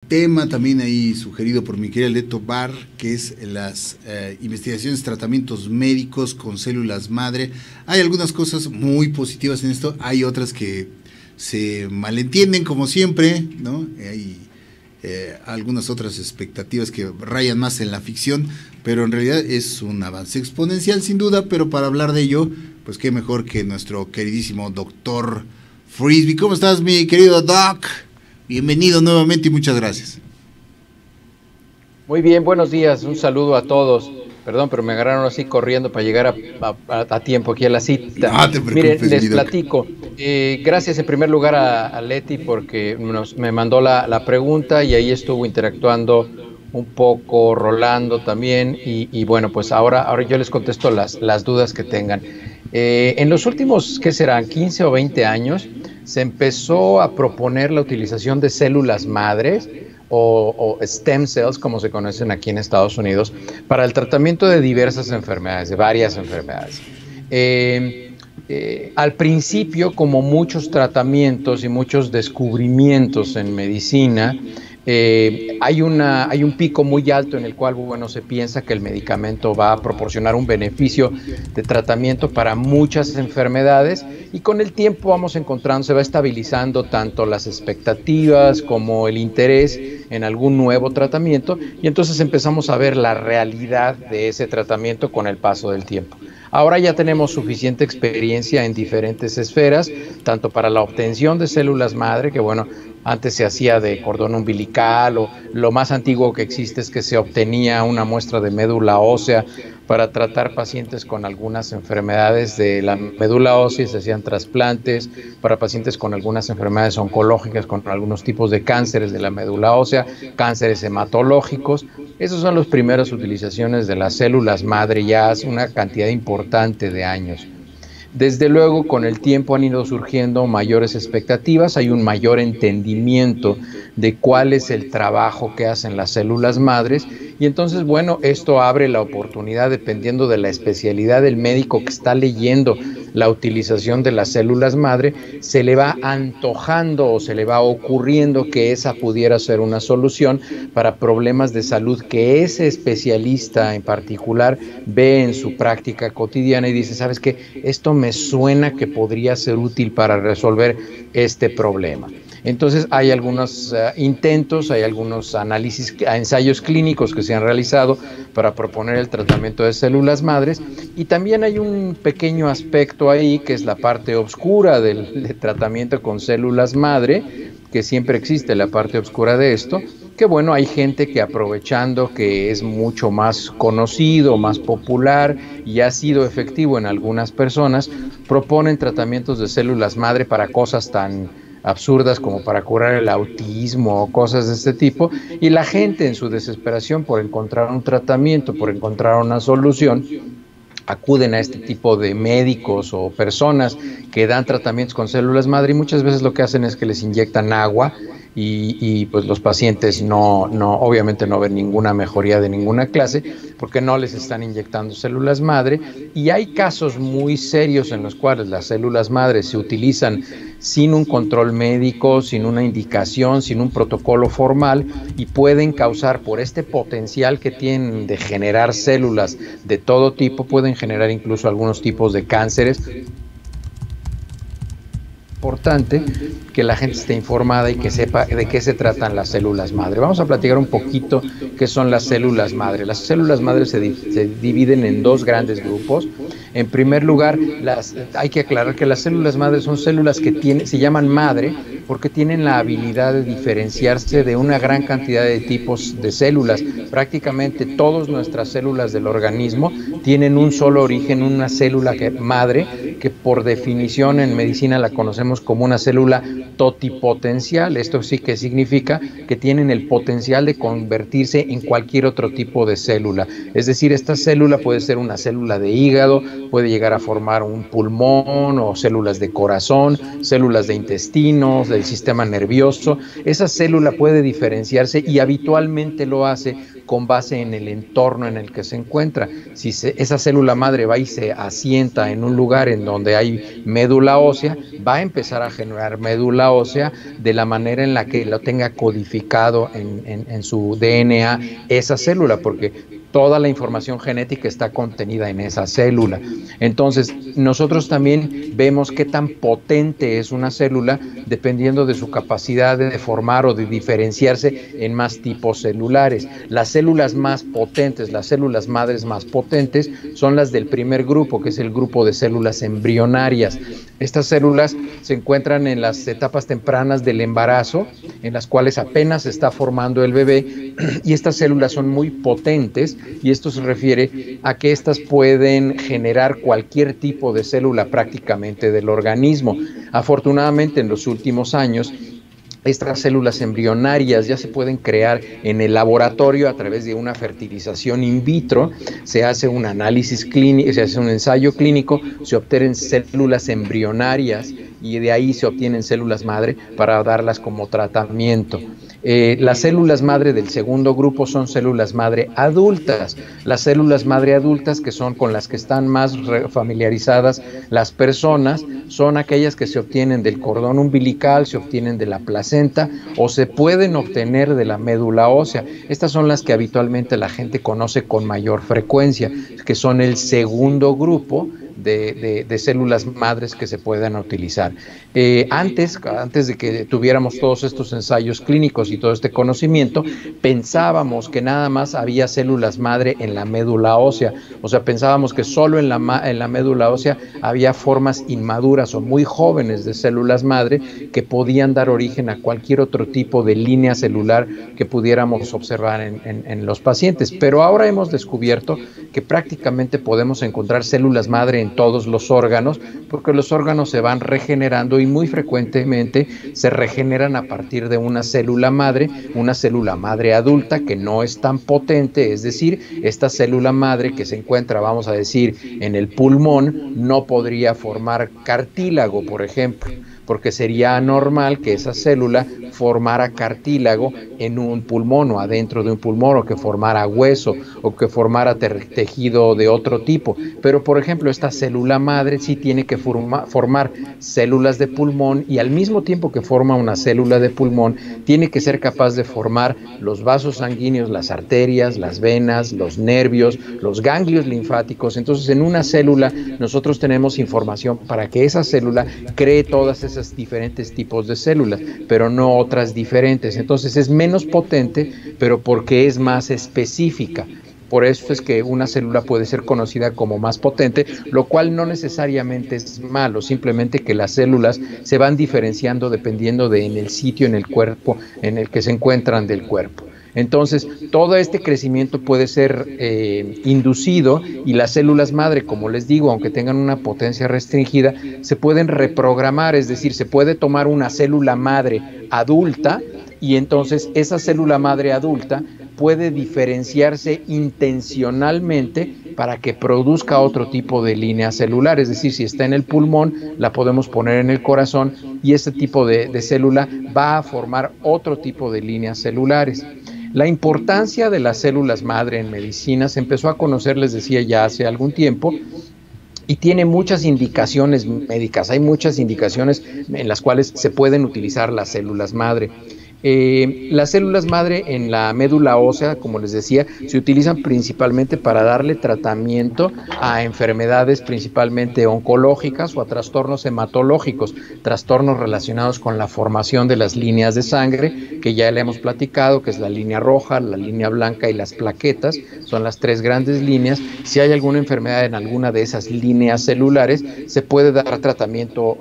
Tema también ahí sugerido por mi querida Leto Bar, que es las investigaciones, tratamientos médicos con células madre. Hay algunas cosas muy positivas en esto, hay otras que se malentienden como siempre, ¿no? Hay algunas otras expectativas que rayan más en la ficción, pero en realidad es un avance exponencial sin duda. Pero para hablar de ello, pues qué mejor que nuestro queridísimo doctor Frisby. ¿Cómo estás, mi querido Doc? Bienvenido nuevamente y muchas gracias. Muy bien, buenos días, un saludo a todos. Perdón, pero me agarraron así corriendo para llegar a tiempo aquí a la cita. No te Miren, preocupes, les mi Doc. platico. Gracias en primer lugar a Leti porque me mandó la pregunta y ahí estuvo interactuando un poco, Rolando también. Y bueno, pues ahora yo les contesto las dudas que tengan. En los últimos, ¿qué serán? 15 o 20 años, se empezó a proponer la utilización de células madres o stem cells, como se conocen aquí en Estados Unidos, para el tratamiento de diversas enfermedades, de varias enfermedades. Al principio, como muchos tratamientos y muchos descubrimientos en medicina, hay un pico muy alto en el cual, bueno, se piensa que el medicamento va a proporcionar un beneficio de tratamiento para muchas enfermedades, y con el tiempo vamos encontrando, se va estabilizando tanto las expectativas como el interés en algún nuevo tratamiento, y entonces empezamos a ver la realidad de ese tratamiento con el paso del tiempo. Ahora ya tenemos suficiente experiencia en diferentes esferas, tanto para la obtención de células madre, que bueno, antes se hacía de cordón umbilical, o lo más antiguo que existe es que se obtenía una muestra de médula ósea para tratar pacientes con algunas enfermedades de la médula ósea, se hacían trasplantes para pacientes con algunas enfermedades oncológicas, con algunos tipos de cánceres de la médula ósea, cánceres hematológicos. Esas son las primeras utilizaciones de las células madre ya hace una cantidad importante de años. Desde luego, con el tiempo han ido surgiendo mayores expectativas, hay un mayor entendimiento de cuál es el trabajo que hacen las células madres, y entonces, bueno, esto abre la oportunidad, dependiendo de la especialidad del médico que está leyendo la utilización de las células madre, se le va antojando o se le va ocurriendo que esa pudiera ser una solución para problemas de salud que ese especialista en particular ve en su práctica cotidiana y dice, ¿sabes qué? Esto me suena que podría ser útil para resolver este problema. Entonces hay algunos intentos, hay algunos análisis, ensayos clínicos que se han realizado para proponer el tratamiento de células madres, y también hay un pequeño aspecto ahí que es la parte oscura del tratamiento con células madre, que siempre existe la parte oscura de esto, que bueno, hay gente que, aprovechando que es mucho más conocido, más popular y ha sido efectivo en algunas personas, proponen tratamientos de células madre para cosas tan absurdas como para curar el autismo o cosas de este tipo, y la gente, en su desesperación por encontrar un tratamiento, por encontrar una solución, acuden a este tipo de médicos o personas que dan tratamientos con células madre, y muchas veces lo que hacen es que les inyectan agua, y pues los pacientes obviamente no ven ninguna mejoría de ninguna clase porque no les están inyectando células madre. Y hay casos muy serios en los cuales las células madre se utilizan sin un control médico, sin una indicación, sin un protocolo formal, y pueden causar, por este potencial que tienen de generar células de todo tipo, pueden generar incluso algunos tipos de cánceres. Importante que la gente esté informada y que sepa de qué se tratan las células madre. Vamos a platicar un poquito qué son las células madre. Las células madre se dividen en dos grandes grupos. En primer lugar, hay que aclarar que las células madre son células que se llaman madre porque tienen la habilidad de diferenciarse de una gran cantidad de tipos de células. Prácticamente todas nuestras células del organismo tienen un solo origen, una célula madre, que por definición en medicina la conocemos como una célula totipotencial. Esto sí que significa que tienen el potencial de convertirse en cualquier otro tipo de célula. Es decir, esta célula puede ser una célula de hígado, puede llegar a formar un pulmón o células de corazón, células de intestinos, del sistema nervioso. Esa célula puede diferenciarse y habitualmente lo hace con base en el entorno en el que se encuentra. Si esa célula madre va y se asienta en un lugar en donde hay médula ósea, va a empezar a generar médula ósea de la manera en la que lo tenga codificado en su DNA esa célula, porque toda la información genética está contenida en esa célula. Entonces, nosotros también vemos qué tan potente es una célula dependiendo de su capacidad de formar o de diferenciarse en más tipos celulares. Las células más potentes, las células madres más potentes, son las del primer grupo, que es el grupo de células embrionarias. Estas células se encuentran en las etapas tempranas del embarazo, en las cuales apenas se está formando el bebé, y estas células son muy potentes, y esto se refiere a que estas pueden generar cualquier tipo de célula prácticamente del organismo. Afortunadamente, en los últimos años, estas células embrionarias ya se pueden crear en el laboratorio a través de una fertilización in vitro. Se hace un análisis clínico, se hace un ensayo clínico, se obtienen células embrionarias y de ahí se obtienen células madre para darlas como tratamiento. Las células madre del segundo grupo son células madre adultas. Las células madre adultas, que son con las que están más familiarizadas las personas, son aquellas que se obtienen del cordón umbilical, se obtienen de la placenta o se pueden obtener de la médula ósea. Estas son las que habitualmente la gente conoce con mayor frecuencia, que son el segundo grupo de células madres que se puedan utilizar. Antes de que tuviéramos todos estos ensayos clínicos y todo este conocimiento, pensábamos que nada más había células madre en la médula ósea, o sea, pensábamos que solo en la médula ósea había formas inmaduras o muy jóvenes de células madre que podían dar origen a cualquier otro tipo de línea celular que pudiéramos observar en los pacientes, pero ahora hemos descubierto que prácticamente podemos encontrar células madre en todos los órganos, porque los órganos se van regenerando y muy frecuentemente se regeneran a partir de una célula madre adulta que no es tan potente, es decir, esta célula madre que se encuentra, vamos a decir, en el pulmón, no podría formar cartílago, por ejemplo, porque sería anormal que esa célula formara cartílago en un pulmón o adentro de un pulmón, o que formara hueso o que formara tejido de otro tipo. Pero, por ejemplo, esta célula madre sí tiene que formar células de pulmón, y al mismo tiempo que forma una célula de pulmón, tiene que ser capaz de formar los vasos sanguíneos, las arterias, las venas, los nervios, los ganglios linfáticos. Entonces, en una célula nosotros tenemos información para que esa célula cree todas esas diferentes tipos de células, pero no otras diferentes. Entonces es menos potente, pero porque es más específica. Por eso es que una célula puede ser conocida como más potente, lo cual no necesariamente es malo, simplemente que las células se van diferenciando dependiendo de en el sitio en el cuerpo en el que se encuentran del cuerpo. Entonces, todo este crecimiento puede ser inducido, y las células madre, como les digo, aunque tengan una potencia restringida, se pueden reprogramar, es decir, se puede tomar una célula madre adulta y entonces esa célula madre adulta puede diferenciarse intencionalmente para que produzca otro tipo de línea celular, es decir, si está en el pulmón, la podemos poner en el corazón y ese tipo de célula va a formar otro tipo de líneas celulares. La importancia de las células madre en medicina se empezó a conocer, les decía, ya hace algún tiempo, y tiene muchas indicaciones médicas. Hay muchas indicaciones en las cuales se pueden utilizar las células madre. Las células madre en la médula ósea, como les decía, se utilizan principalmente para darle tratamiento a enfermedades principalmente oncológicas o a trastornos hematológicos, trastornos relacionados con la formación de las líneas de sangre, que ya le hemos platicado, que es la línea roja, la línea blanca y las plaquetas, son las tres grandes líneas. Si hay alguna enfermedad en alguna de esas líneas celulares, se puede dar tratamiento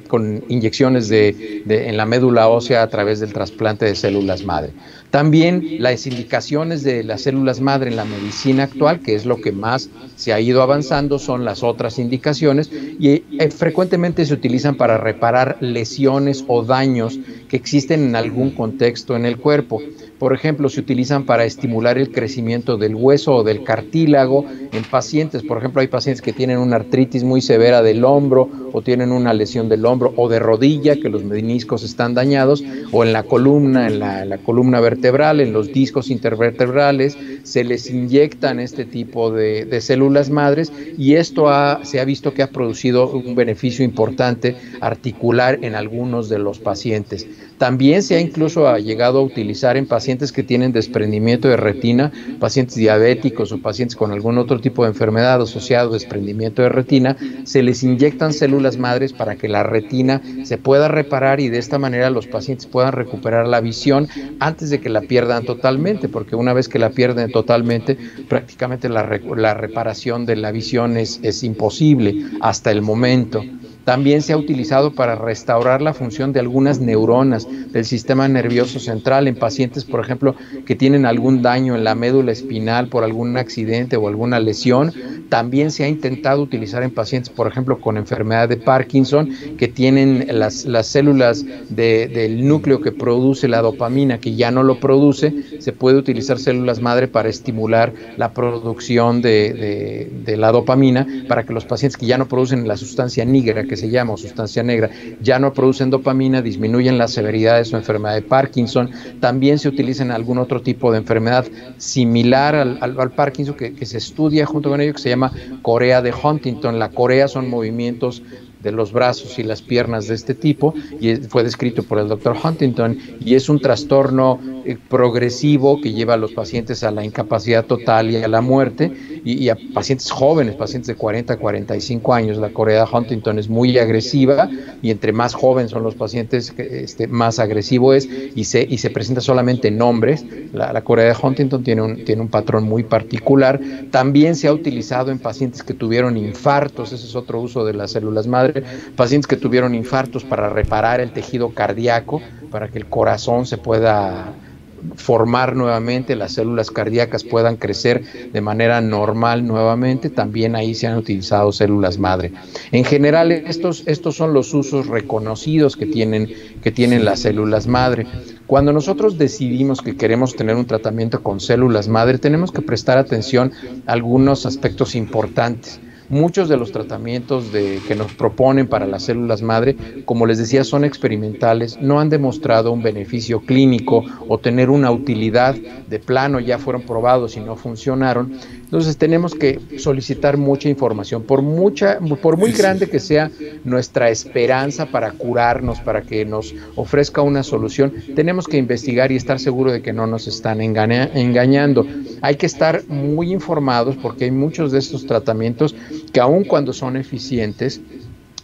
con inyecciones en la médula ósea a través del trasplante de células madre. También las indicaciones de las células madre en la medicina actual, que es lo que más se ha ido avanzando, son las otras indicaciones, y frecuentemente se utilizan para reparar lesiones o daños que existen en algún contexto en el cuerpo. Por ejemplo, se utilizan para estimular el crecimiento del hueso o del cartílago en pacientes. Por ejemplo, hay pacientes que tienen una artritis muy severa del hombro, o tienen una lesión del hombro o de rodilla, que los meniscos están dañados, o en la columna columna, en la columna vertebral, en los discos intervertebrales, se les inyectan este tipo de células madres, y esto se ha visto que ha producido un beneficio importante articular en algunos de los pacientes. También se ha incluso llegado a utilizar en pacientes que tienen desprendimiento de retina, pacientes diabéticos o pacientes con algún otro tipo de enfermedad asociado a desprendimiento de retina, se les inyectan células madres para que la retina se pueda reparar y de esta manera los pacientes puedan recuperar la visión antes de que la pierdan totalmente, porque una vez que la pierden totalmente, prácticamente la reparación de la visión es imposible hasta el momento. También se ha utilizado para restaurar la función de algunas neuronas del sistema nervioso central en pacientes, por ejemplo, que tienen algún daño en la médula espinal por algún accidente o alguna lesión. También se ha intentado utilizar en pacientes, por ejemplo, con enfermedad de Parkinson, que tienen las células del núcleo que produce la dopamina, que ya no lo produce. Se puede utilizar células madre para estimular la producción de la dopamina, para que los pacientes que ya no producen la sustancia negra, que se llama, o sustancia negra, ya no producen dopamina, disminuyen la severidad de su enfermedad de Parkinson. También se utiliza en algún otro tipo de enfermedad similar al Parkinson, que se estudia junto con ello, que se llama corea de Huntington. La corea son movimientos de los brazos y las piernas de este tipo, y fue descrito por el doctor Huntington, y es un trastorno progresivo que lleva a los pacientes a la incapacidad total y a la muerte, y a pacientes jóvenes, pacientes de 40 a 45 años. La corea de Huntington es muy agresiva, y entre más jóvenes son los pacientes, más agresivo es, y se presenta solamente en hombres. La corea de Huntington tiene un patrón muy particular. También se ha utilizado en pacientes que tuvieron infartos, ese es otro uso de las células madre, pacientes que tuvieron infartos para reparar el tejido cardíaco, para que el corazón se pueda formar nuevamente, las células cardíacas puedan crecer de manera normal nuevamente. También ahí se han utilizado células madre. En general, estos son los usos reconocidos que tienen las células madre. Cuando nosotros decidimos que queremos tener un tratamiento con células madre, tenemos que prestar atención a algunos aspectos importantes. Muchos de los tratamientos que nos proponen para las células madre, como les decía, son experimentales, no han demostrado un beneficio clínico o tener una utilidad. De plano ya fueron probados y no funcionaron. Entonces tenemos que solicitar mucha información, por muy grande que sea nuestra esperanza para curarnos, para que nos ofrezca una solución, tenemos que investigar y estar seguros de que no nos están engañando. Hay que estar muy informados, porque hay muchos de estos tratamientos que, aun cuando son eficientes,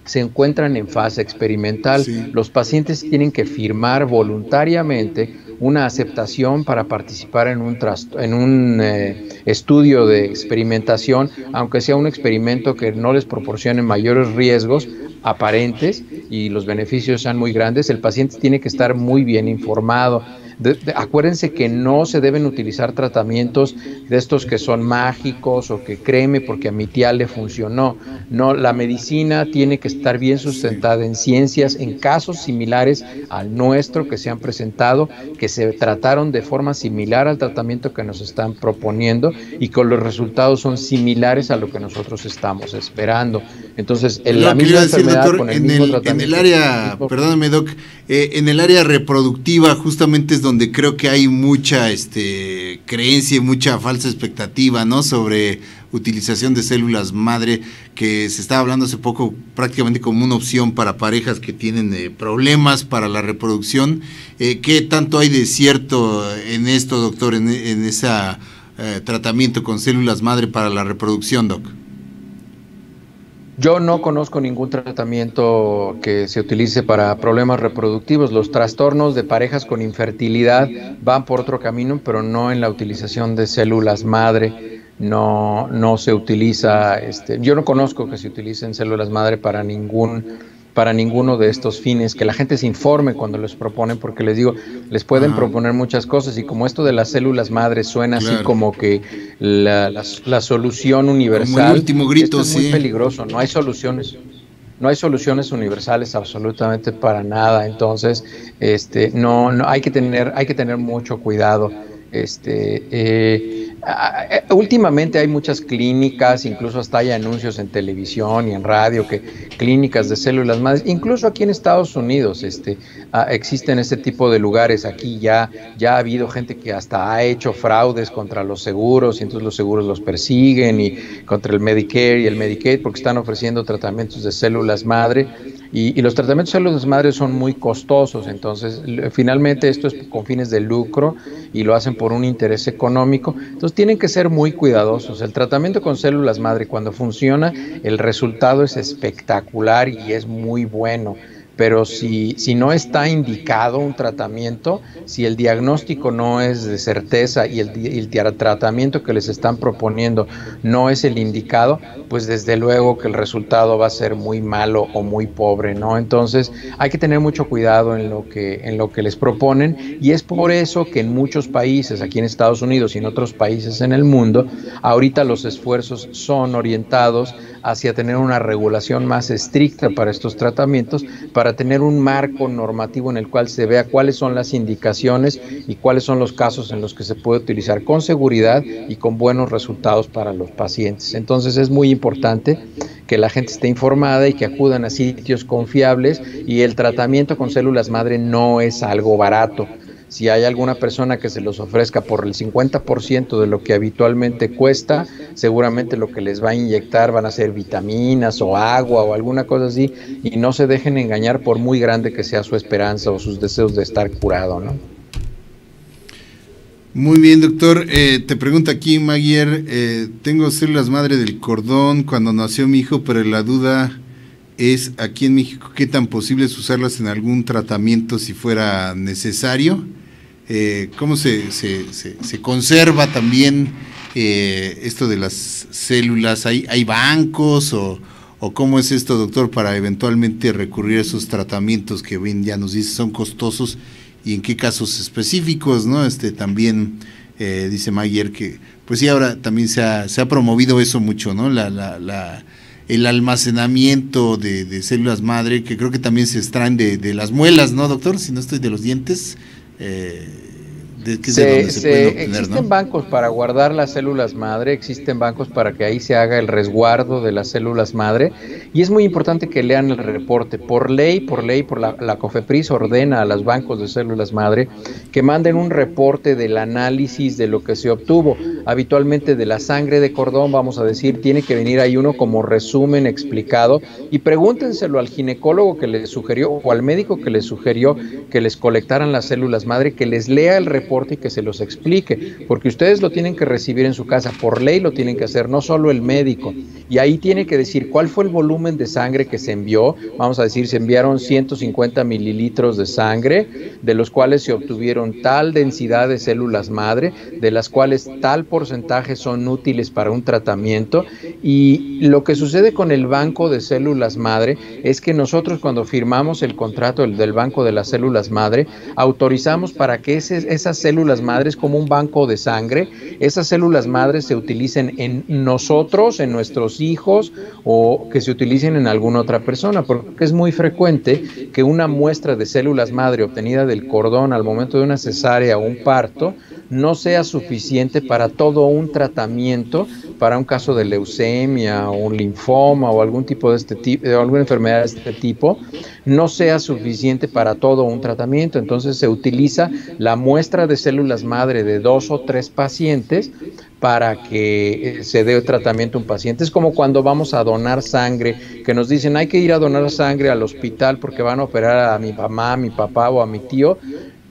se encuentran en fase experimental. Sí. Los pacientes tienen que firmar voluntariamente una aceptación para participar en un estudio de experimentación, aunque sea un experimento que no les proporcione mayores riesgos aparentes y los beneficios sean muy grandes. El paciente tiene que estar muy bien informado. Acuérdense que no se deben utilizar tratamientos de estos que son mágicos o que créeme porque a mi tía le funcionó. No, la medicina tiene que estar bien sustentada en ciencias, en casos similares al nuestro que se han presentado, que se trataron de forma similar al tratamiento que nos están proponiendo y que los resultados son similares a lo que nosotros estamos esperando. Entonces, la misma enfermedad, doctor, con el mismo tratamiento. En el área, perdóname, Doc, en el área reproductiva justamente es donde creo que hay mucha creencia y mucha falsa expectativa, ¿no?, sobre utilización de células madre, que se estaba hablando hace poco prácticamente como una opción para parejas que tienen problemas para la reproducción. ¿Qué tanto hay de cierto en esto, doctor, en ese tratamiento con células madre para la reproducción, Doc? Yo no conozco ningún tratamiento que se utilice para problemas reproductivos. Los trastornos de parejas con infertilidad van por otro camino, pero no en la utilización de células madre. No se utiliza, yo no conozco que se utilicen células madre para ninguno de estos fines. Que la gente se informe cuando les proponen, porque les digo, les pueden proponer muchas cosas, y como esto de las células madre suena así como que la solución universal, como el último grito, esto es muy peligroso. No hay soluciones universales absolutamente para nada. Entonces, no hay que tener mucho cuidado. Últimamente hay muchas clínicas, incluso hasta hay anuncios en televisión y en radio, que clínicas de células madres, incluso aquí en Estados Unidos existen este tipo de lugares. Aquí ya ha habido gente que hasta ha hecho fraudes contra los seguros, y entonces los seguros los persiguen, y contra el Medicare y el Medicaid, porque están ofreciendo tratamientos de células madre. Y los tratamientos de células madre son muy costosos, entonces finalmente esto es con fines de lucro y lo hacen por un interés económico, entonces tienen que ser muy cuidadosos. El tratamiento con células madre, cuando funciona, el resultado es espectacular y es muy bueno. Pero si no está indicado un tratamiento, si el diagnóstico no es de certeza y el tratamiento que les están proponiendo no es el indicado, pues desde luego que el resultado va a ser muy malo o muy pobre, ¿no? Entonces hay que tener mucho cuidado en lo que les proponen, y es por eso que en muchos países, aquí en Estados Unidos y en otros países en el mundo, ahorita los esfuerzos son orientados hacia tener una regulación más estricta para estos tratamientos, para tener un marco normativo en el cual se vea cuáles son las indicaciones y cuáles son los casos en los que se puede utilizar con seguridad y con buenos resultados para los pacientes. Entonces es muy importante que la gente esté informada y que acudan a sitios confiables, y el tratamiento con células madre no es algo barato. Si hay alguna persona que se los ofrezca por el 50% de lo que habitualmente cuesta, seguramente lo que les va a inyectar van a ser vitaminas o agua o alguna cosa así, y no se dejen engañar por muy grande que sea su esperanza o sus deseos de estar curado, ¿no? Muy bien, doctor. Te pregunta aquí Maguier, tengo células madre del cordón cuando nació mi hijo, pero la duda es aquí en México, ¿qué tan posible es usarlas en algún tratamiento si fuera necesario? ¿Cómo se conserva también esto de las células? ¿Hay bancos o cómo es esto, doctor, para eventualmente recurrir a esos tratamientos que bien ya nos dice son costosos, y en qué casos específicos, ¿no? También dice Maguier que pues sí, ahora también se ha promovido eso mucho, ¿no? El almacenamiento de células madre, que creo que también se extraen de las muelas, ¿no, doctor? Si no estoy, de los dientes, de donde se pueden obtener, existen, ¿no?, bancos para guardar las células madre, existen bancos para que ahí se haga el resguardo de las células madre, y es muy importante que lean el reporte. Por la COFEPRIS ordena a los bancos de células madre que manden un reporte del análisis de lo que se obtuvo. Habitualmente de la sangre de cordón, vamos a decir, tiene que venir ahí uno como resumen explicado, y pregúntenselo al ginecólogo que les sugirió o al médico que les sugirió que les colectaran las células madre, que les lea el reporte y que se los explique, porque ustedes lo tienen que recibir en su casa, por ley lo tienen que hacer, no solo el médico, y ahí tiene que decir cuál fue el volumen de sangre que se envió. Vamos a decir, se enviaron 150 mililitros de sangre, de los cuales se obtuvieron tal densidad de células madre, de las cuales tal porcentaje son útiles para un tratamiento. Y lo que sucede con el banco de células madre es que nosotros, cuando firmamos el contrato del banco de las células madre, autorizamos para que esas células madres, como un banco de sangre, esas células madres se utilicen en nosotros, en nuestros hijos, o que se utilicen en alguna otra persona, porque es muy frecuente que una muestra de células madre obtenida del cordón al momento de una cesárea o un parto no sea suficiente para todo un tratamiento, para un caso de leucemia o un linfoma o algún tipo de este tipo, alguna enfermedad de este tipo, no sea suficiente para todo un tratamiento. Entonces se utiliza la muestra de células madre de 2 o 3 pacientes para que se dé tratamiento a un paciente. Es como cuando vamos a donar sangre, que nos dicen hay que ir a donar sangre al hospital porque van a operar a mi mamá, a mi papá o a mi tío.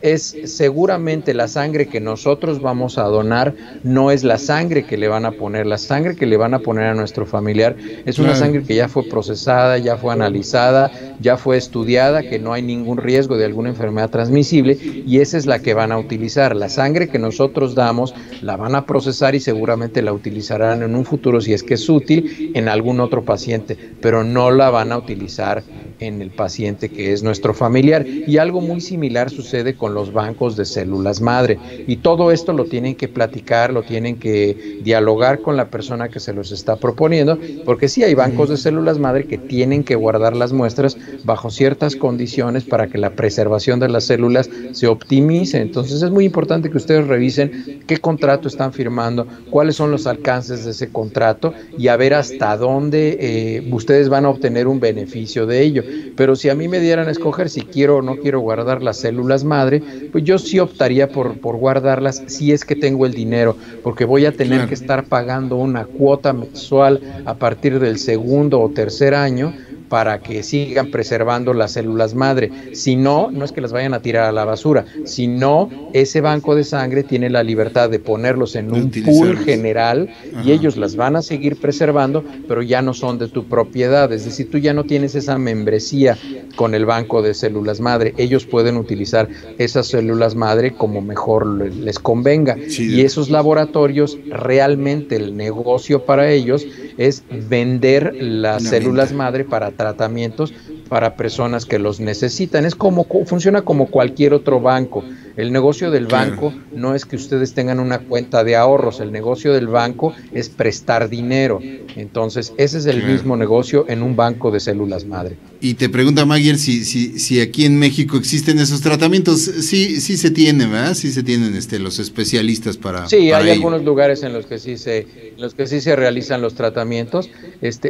Es seguramente la sangre que nosotros vamos a donar, no es la sangre que le van a poner. La sangre que le van a poner a nuestro familiar es una sangre que ya fue procesada, ya fue analizada, ya fue estudiada, que no hay ningún riesgo de alguna enfermedad transmisible, y esa es la que van a utilizar. La sangre que nosotros damos la van a procesar y seguramente la utilizarán en un futuro, si es que es útil, en algún otro paciente, pero no la van a utilizar en el paciente que es nuestro familiar. Y algo muy similar sucede con con los bancos de células madre. Y todo esto lo tienen que platicar, lo tienen que dialogar con la persona que se los está proponiendo, porque sí hay bancos de células madre que tienen que guardar las muestras bajo ciertas condiciones para que la preservación de las células se optimice. Entonces es muy importante que ustedes revisen qué contrato están firmando, cuáles son los alcances de ese contrato y a ver hasta dónde ustedes van a obtener un beneficio de ello. Pero si a mí me dieran a escoger si quiero o no quiero guardar las células madre, pues yo sí optaría por guardarlas si es que tengo el dinero, porque voy a tener que estar pagando una cuota mensual a partir del segundo o tercer año para que sigan preservando las células madre. Si no, no es que las vayan a tirar a la basura, sino ese banco de sangre tiene la libertad de ponerlos en un pool general. Ajá. Y ellos las van a seguir preservando, pero ya no son de tu propiedad. Es decir, tú ya no tienes esa membresía con el banco de células madre. Ellos pueden utilizar esas células madre como mejor les convenga. Sí. Y esos laboratorios, realmente el negocio para ellos es vender las células madre para tratamientos para personas que los necesitan. Es como, funciona como cualquier otro banco. El negocio del banco no es que ustedes tengan una cuenta de ahorros, el negocio del banco es prestar dinero. Entonces, ese es el mismo negocio en un banco de células madre. Y te pregunta Maguier si aquí en México existen esos tratamientos. Sí se tienen, ¿verdad? Sí se tienen los especialistas para hay ello. Algunos lugares en los que sí se realizan los tratamientos.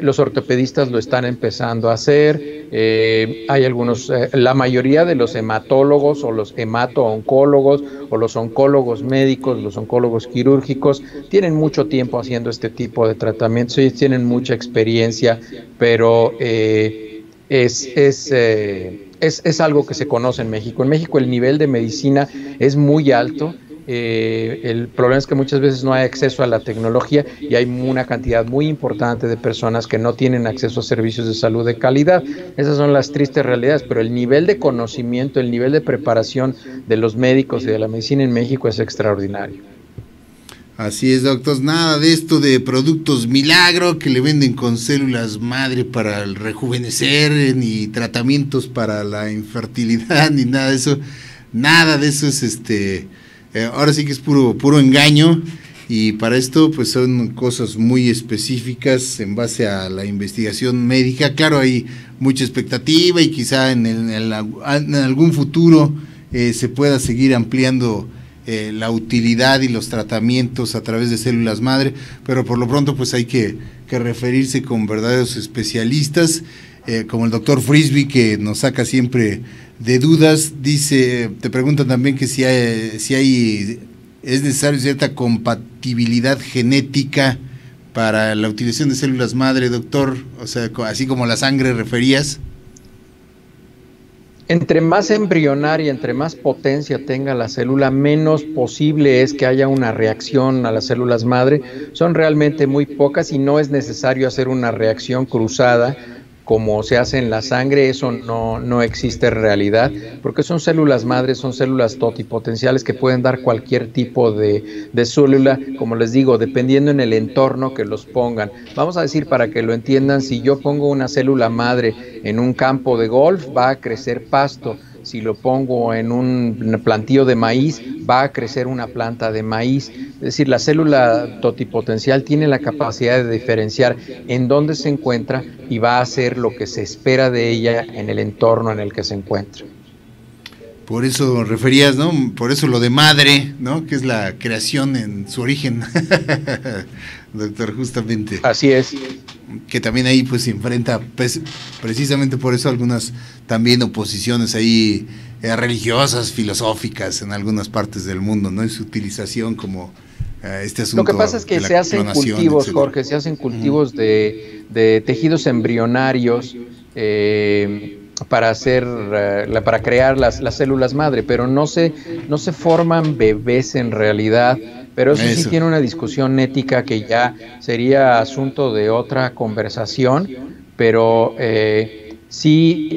Los ortopedistas lo están empezando a hacer. Hay algunos, la mayoría de los hematólogos o los hemato-oncólogos o los oncólogos médicos, los oncólogos quirúrgicos, tienen mucho tiempo haciendo este tipo de tratamientos. Ellos tienen mucha experiencia, pero es algo que se conoce en México. En México el nivel de medicina es muy alto. El problema es que muchas veces no hay acceso a la tecnología y hay una cantidad muy importante de personas que no tienen acceso a servicios de salud de calidad. Esas son las tristes realidades, pero el nivel de conocimiento, el nivel de preparación de los médicos y de la medicina en México es extraordinario. Así es, doctor. Nada de esto de productos milagro que le venden con células madre para el rejuvenecer, ni tratamientos para la infertilidad, ni nada de eso. Nada de eso es ahora sí que es puro engaño, y para esto pues son cosas muy específicas en base a la investigación médica. Claro, hay mucha expectativa y quizá en algún futuro se pueda seguir ampliando la utilidad y los tratamientos a través de células madre, pero por lo pronto pues hay que referirse con verdaderos especialistas, como el doctor Frisby, que nos saca siempre de dudas. Te preguntan también que si es necesario cierta compatibilidad genética para la utilización de células madre, doctor, o sea, así como la sangre referías. Entre más embrionaria, entre más potencia tenga la célula, menos posible es que haya una reacción a las células madre. Son realmente muy pocas y no es necesario hacer una reacción cruzada como se hace en la sangre. Eso no existe en realidad, porque son células madres, son células totipotenciales que pueden dar cualquier tipo de célula, como les digo, dependiendo en el entorno que los pongan. Vamos a decir, para que lo entiendan, si yo pongo una célula madre en un campo de golf, va a crecer pasto. Si lo pongo en un plantío de maíz, va a crecer una planta de maíz. Es decir, la célula totipotencial tiene la capacidad de diferenciar en dónde se encuentra y va a hacer lo que se espera de ella en el entorno en el que se encuentra. Por eso referías, ¿no? Por eso lo de madre, ¿no? Que es la creación en su origen, doctor, justamente. Así es. Que también ahí pues se enfrenta, pues, precisamente por eso, algunas también oposiciones ahí religiosas, filosóficas en algunas partes del mundo, ¿no? En su utilización como este asunto. Lo que pasa es que se hacen cultivos, etcétera. Jorge, se hacen cultivos de tejidos embrionarios, para crear las células madre, pero no se forman bebés en realidad. Pero eso sí tiene una discusión ética que ya sería asunto de otra conversación, pero sí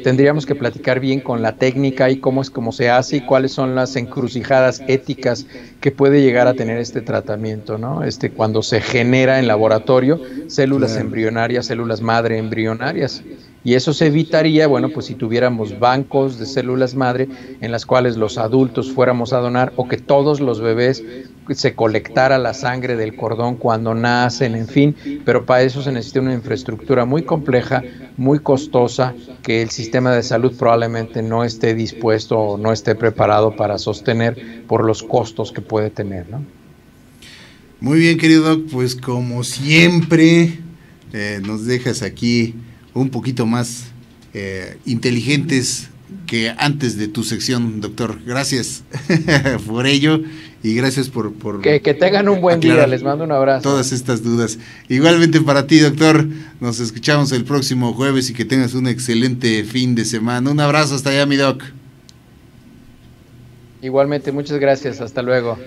tendríamos que platicar bien con la técnica y cómo se hace y cuáles son las encrucijadas éticas que puede llegar a tener este tratamiento, ¿no? Cuando se genera en laboratorio células embrionarias, células madre embrionarias. Y eso se evitaría, bueno, pues si tuviéramos bancos de células madre en las cuales los adultos fuéramos a donar, o que todos los bebés se colectara la sangre del cordón cuando nacen, en fin, pero para eso se necesita una infraestructura muy compleja, muy costosa, que el sistema de salud probablemente no esté dispuesto o no esté preparado para sostener por los costos que puede tener, ¿no? Muy bien, querido Doc, pues como siempre nos dejas aquí un poquito más inteligentes que antes de tu sección, doctor. Gracias por ello y gracias por que tengan un buen día, les mando un abrazo. Todas estas dudas. Igualmente para ti, doctor, nos escuchamos el próximo jueves y que tengas un excelente fin de semana. Un abrazo hasta allá, mi doc. Igualmente, muchas gracias, hasta luego.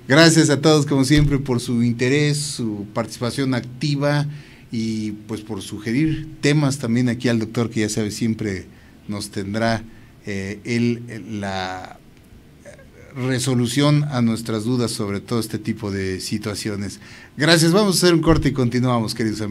Gracias a todos, como siempre, por su interés, su participación activa y pues por sugerir temas también aquí al doctor, que ya sabe, siempre nos tendrá la resolución a nuestras dudas sobre todo este tipo de situaciones. Gracias, vamos a hacer un corte y continuamos, queridos amigos.